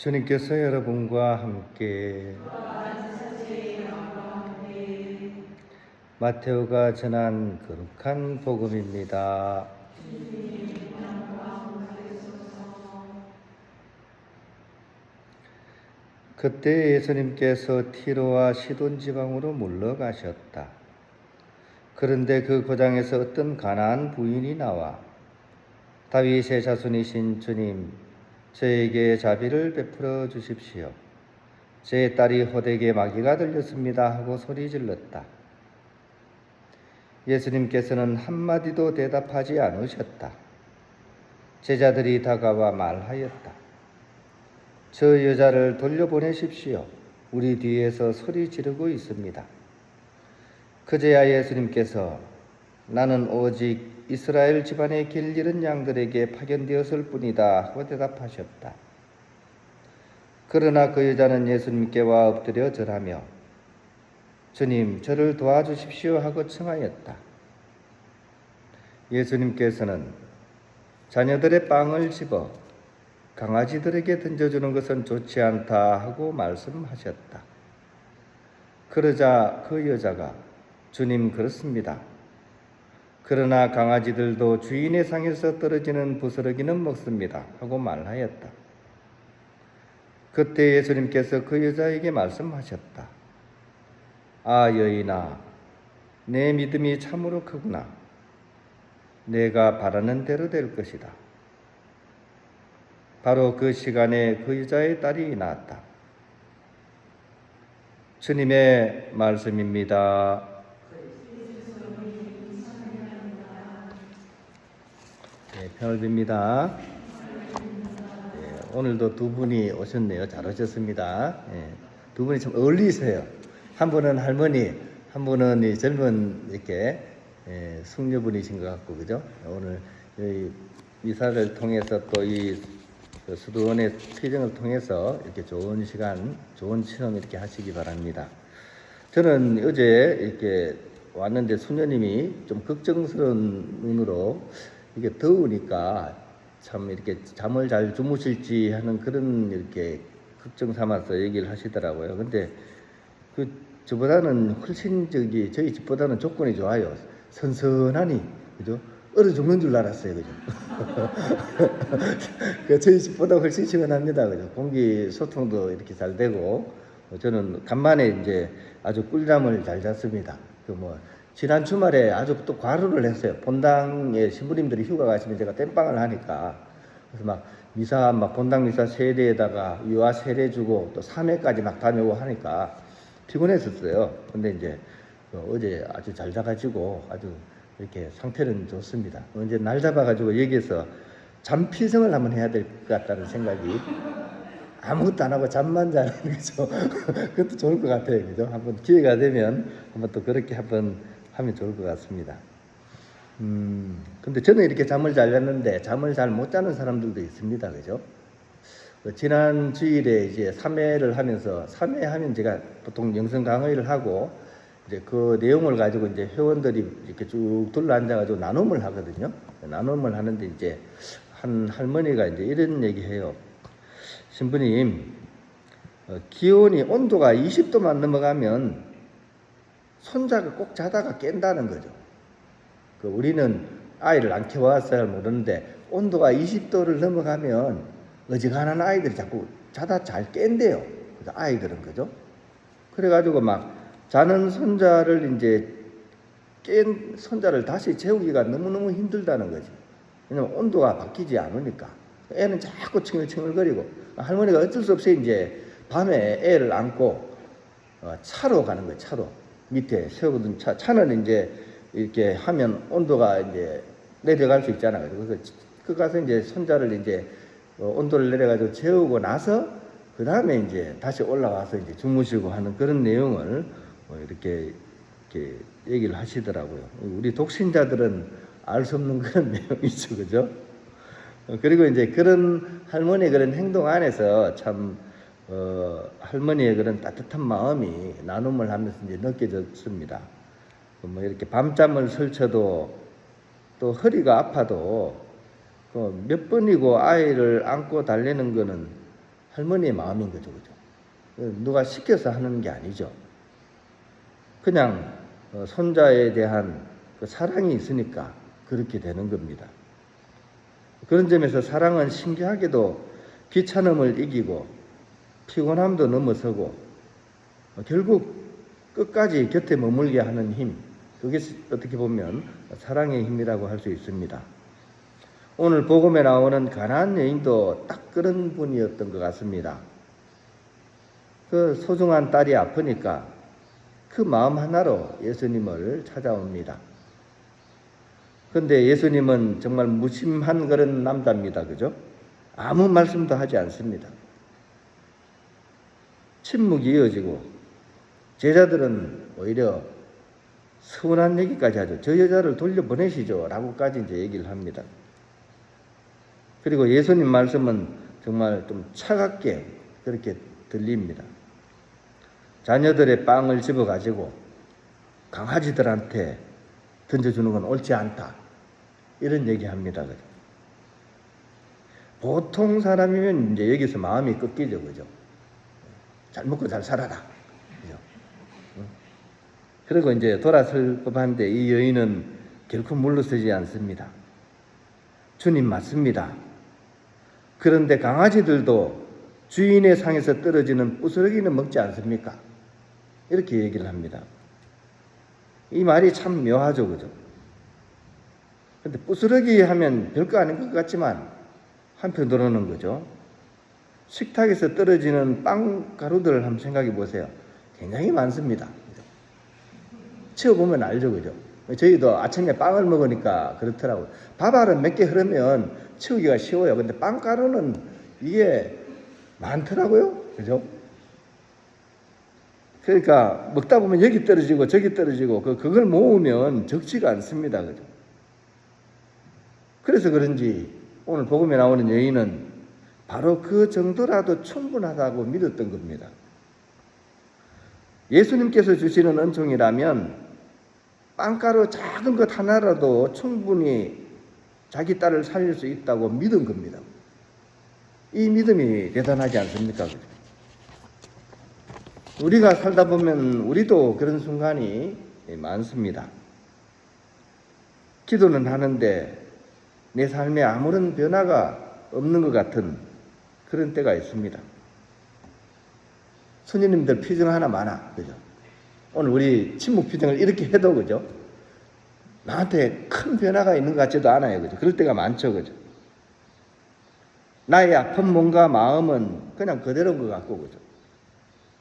주님께서 여러분과 함께 마테오가 전한 거룩한 복음입니다. 그때 예수님께서 티로와 시돈 지방으로 물러가셨다. 그런데 그 고장에서 어떤 가나안 부인이 나와 다윗의 자손이신 주님, 저에게 자비를 베풀어 주십시오. 제 딸이 호되게 마귀가 들렸습니다 하고 소리 질렀다. 예수님께서는 한마디도 대답하지 않으셨다. 제자들이 다가와 말하였다. 저 여자를 돌려보내십시오. 우리 뒤에서 소리 지르고 있습니다. 그제야 예수님께서 나는 오직 이스라엘 집안의 길 잃은 양들에게 파견되었을 뿐이다 하고 대답하셨다. 그러나 그 여자는 예수님께 와 엎드려 절하며 주님, 저를 도와주십시오 하고 청하였다. 예수님께서는 자녀들의 빵을 집어 강아지들에게 던져주는 것은 좋지 않다 하고 말씀하셨다. 그러자 그 여자가 주님, 그렇습니다. 그러나 강아지들도 주인의 상에서 떨어지는 부스러기는 먹습니다 하고 말하였다. 그때 예수님께서 그 여자에게 말씀하셨다. 아, 여인아, 내 믿음이 참으로 크구나. 내가 바라는 대로 될 것이다. 바로 그 시간에 그 여자의 딸이 낳았다. 주님의 말씀입니다. 네, 편을 빕니다. 네, 오늘도 두 분이 오셨네요. 잘 오셨습니다. 네, 두 분이 참 어울리세요. 한 분은 할머니, 한 분은 이 젊은 이렇게 숙녀분이신 것 같고, 그죠? 오늘 이 미사를 통해서 또 이 수도원의 피정을 통해서 이렇게 좋은 시간, 좋은 체험 이렇게 하시기 바랍니다. 저는 어제 이렇게 왔는데 수녀님이 좀 걱정스러운 눈으로 이게 더우니까 참 이렇게 잠을 잘 주무실지 하는 그런 이렇게 걱정 삼아서 얘기를 하시더라고요. 근데 저보다는 훨씬 저희 집보다는 조건이 좋아요. 선선하니, 그죠? 얼어 죽는 줄 알았어요, 그죠? 저희 집보다 훨씬 시원합니다, 그죠? 공기 소통도 이렇게 잘 되고, 저는 간만에 이제 아주 꿀잠을 잘 잤습니다. 지난 주말에 아주 또 과로를 했어요. 본당에 신부님들이 휴가 가시면 제가 땜빵을 하니까. 그래서 본당 미사 3대에다가 유아 세례 주고 또 3회까지 막 다녀오고 하니까 피곤했었어요. 근데 이제 어제 아주 잘 자가지고 아주 이렇게 상태는 좋습니다. 이제 날 잡아가지고 여기에서 잠피성을 한번 해야 될 것 같다는 생각이 아무것도 안 하고 잠만 자는 거죠. 그것도 좋을 것 같아요. 그죠? 한번 기회가 되면 한번 또 그렇게 한번 하면 좋을 것 같습니다. 근데 저는 이렇게 잠을 잘 잤는데 잠을 잘 못 자는 사람들도 있습니다. 그죠? 지난 주일에 이제 3회를 하면서 3회 하면 제가 보통 영성 강의를 하고 이제 그 내용을 가지고 이제 회원들이 이렇게 쭉 둘러앉아가지고 나눔을 하거든요. 나눔을 하는데 이제 한 할머니가 이제 이런 얘기해요. 신부님, 기온이 온도가 20도만 넘어가면 손자가 꼭 자다가 깬다는 거죠. 우리는 아이를 안 키워서 잘 모르는데 온도가 20도를 넘어가면 어지간한 아이들이 자꾸 자다 잘 깬대요. 아이들은, 그죠? 그래가지고 자는 손자를 이제 깬 손자를 다시 재우기가 너무너무 힘들다는 거지. 왜냐면 온도가 바뀌지 않으니까. 애는 자꾸 칭얼칭얼거리고 할머니가 어쩔 수 없이 이제 밤에 애를 안고 차로 가는 거예요. 차로 밑에 세우거든. 차는 이제 이렇게 하면 온도가 이제 내려갈 수 있잖아요. 그래서 그 가서 이제 손자를 이제 온도를 내려가지고 재우고 나서 그 다음에 이제 다시 올라와서 이제 주무시고 하는 그런 내용을 이렇게 얘기를 하시더라고요. 우리 독신자들은 알 수 없는 그런 내용이죠, 그죠? 그리고 이제 그런 할머니의 그런 행동 안에서 참 할머니의 그런 따뜻한 마음이 나눔을 하면서 이제 느껴졌습니다. 이렇게 밤잠을 설쳐도 또 허리가 아파도 몇 번이고 아이를 안고 달래는 거는 할머니의 마음인 거죠, 그죠? 누가 시켜서 하는 게 아니죠. 그냥 손자에 대한 그 사랑이 있으니까 그렇게 되는 겁니다. 그런 점에서 사랑은 신기하게도 귀찮음을 이기고 피곤함도 넘어서고 결국 끝까지 곁에 머물게 하는 힘, 그게 어떻게 보면 사랑의 힘이라고 할 수 있습니다. 오늘 복음에 나오는 가나안 여인도 딱 그런 분이었던 것 같습니다. 그 소중한 딸이 아프니까 그 마음 하나로 예수님을 찾아옵니다. 그런데 예수님은 정말 무심한 그런 남자입니다. 그죠? 아무 말씀도 하지 않습니다. 침묵이 이어지고 제자들은 오히려 서운한 얘기까지 하죠. 저 여자를 돌려보내시죠 라고까지 이제 얘기를 합니다. 그리고 예수님 말씀은 정말 좀 차갑게 그렇게 들립니다. 자녀들의 빵을 집어가지고 강아지들한테 던져주는 건 옳지 않다, 이런 얘기합니다. 그죠? 보통 사람이면 이제 여기서 마음이 꺾이죠. 그죠? 잘 먹고 잘 살아라. 그죠? 그리고 이제 돌아설 법한데 이 여인은 결코 물러서지 않습니다. 주님 맞습니다. 그런데 강아지들도 주인의 상에서 떨어지는 부스러기는 먹지 않습니까? 이렇게 얘기를 합니다. 이 말이 참 묘하죠. 그죠? 근데 부스러기 하면 별거 아닌 것 같지만 한편으로는 그죠? 식탁에서 떨어지는 빵 가루들을 한번 생각해 보세요. 굉장히 많습니다. 치워보면 알죠. 그죠? 저희도 아침에 빵을 먹으니까 그렇더라고요. 밥알은 몇 개 흐르면 치우기가 쉬워요. 근데 빵 가루는 이게 많더라고요. 그죠? 그러니까 먹다 보면 여기 떨어지고 저기 떨어지고 그걸 모으면 적지가 않습니다. 그죠? 그래서 그런지 오늘 복음에 나오는 여인은 바로 그 정도라도 충분하다고 믿었던 겁니다. 예수님께서 주시는 은총이라면 빵가루 작은 것 하나라도 충분히 자기 딸을 살릴 수 있다고 믿은 겁니다. 이 믿음이 대단하지 않습니까? 우리가 살다 보면 우리도 그런 순간이 많습니다. 기도는 하는데 내 삶에 아무런 변화가 없는 것 같은 그런 때가 있습니다. 스님들 표정 하나 많아. 그죠? 오늘 우리 침묵 표정을 이렇게 해도 그죠? 나한테 큰 변화가 있는 것 같지도 않아요. 그죠? 그럴 때가 많죠. 그죠? 나의 아픈 몸과 마음은 그냥 그대로인 것 같고, 그죠?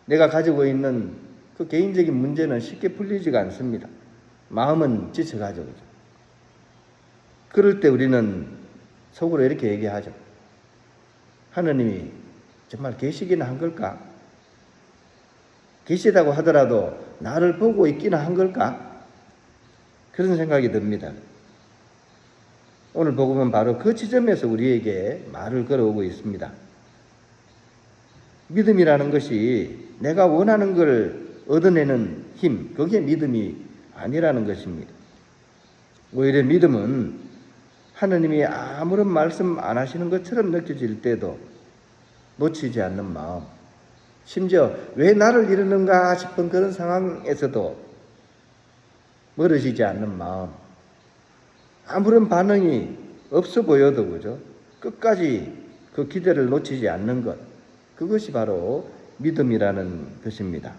내가 가지고 있는 그 개인적인 문제는 쉽게 풀리지가 않습니다. 마음은 지쳐가죠. 그죠? 그럴 때 우리는 속으로 이렇게 얘기하죠. 하느님이 정말 계시기는 한 걸까? 계시다고 하더라도 나를 보고 있기는 한 걸까? 그런 생각이 듭니다. 오늘 복음은 바로 그 지점에서 우리에게 말을 걸어오고 있습니다. 믿음이라는 것이 내가 원하는 걸 얻어내는 힘, 그게 믿음이 아니라는 것입니다. 오히려 믿음은 하느님이 아무런 말씀 안 하시는 것처럼 느껴질 때도 놓치지 않는 마음, 심지어 왜 나를 이러는가 싶은 그런 상황에서도 멀어지지 않는 마음, 아무런 반응이 없어 보여도 그죠? 끝까지 그 기대를 놓치지 않는 것, 그것이 바로 믿음이라는 것입니다.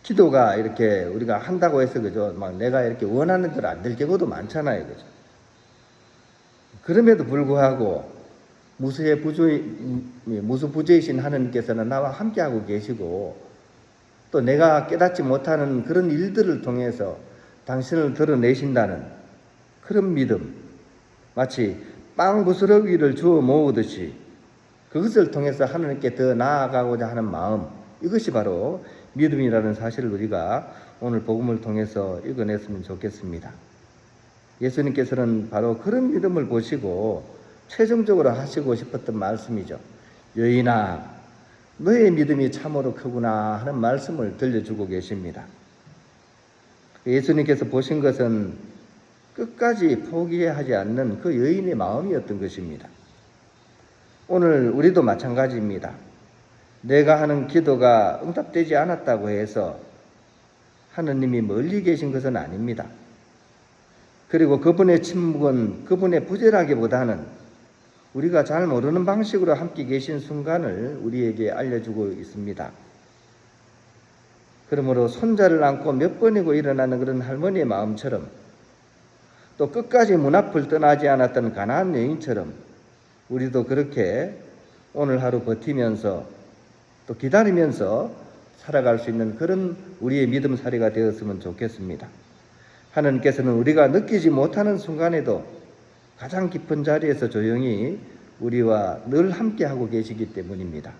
기도가 이렇게 우리가 한다고 해서 그죠? 막 내가 이렇게 원하는 대로 안 될 경우도 많잖아요, 그죠? 그럼에도 불구하고 무수부재이신 하느님께서는 나와 함께하고 계시고 또 내가 깨닫지 못하는 그런 일들을 통해서 당신을 드러내신다는 그런 믿음, 마치 빵 부스러기를 주워 모으듯이 그것을 통해서 하느님께 더 나아가고자 하는 마음, 이것이 바로 믿음이라는 사실을 우리가 오늘 복음을 통해서 읽어냈으면 좋겠습니다. 예수님께서는 바로 그런 믿음을 보시고 최종적으로 하시고 싶었던 말씀이죠. 여인아, 너의 믿음이 참으로 크구나 하는 말씀을 들려주고 계십니다. 예수님께서 보신 것은 끝까지 포기하지 않는 그 여인의 마음이었던 것입니다. 오늘 우리도 마찬가지입니다. 내가 하는 기도가 응답되지 않았다고 해서 하느님이 멀리 계신 것은 아닙니다. 그리고 그분의 침묵은 그분의 부재라기보다는 우리가 잘 모르는 방식으로 함께 계신 순간을 우리에게 알려주고 있습니다. 그러므로 손자를 안고 몇 번이고 일어나는 그런 할머니의 마음처럼, 또 끝까지 문 앞을 떠나지 않았던 가나안 여인처럼 우리도 그렇게 오늘 하루 버티면서 또 기다리면서 살아갈 수 있는 그런 우리의 믿음살이가 되었으면 좋겠습니다. 하나님께서는 우리가 느끼지 못하는 순간에도 가장 깊은 자리에서 조용히 우리와 늘 함께하고 계시기 때문입니다.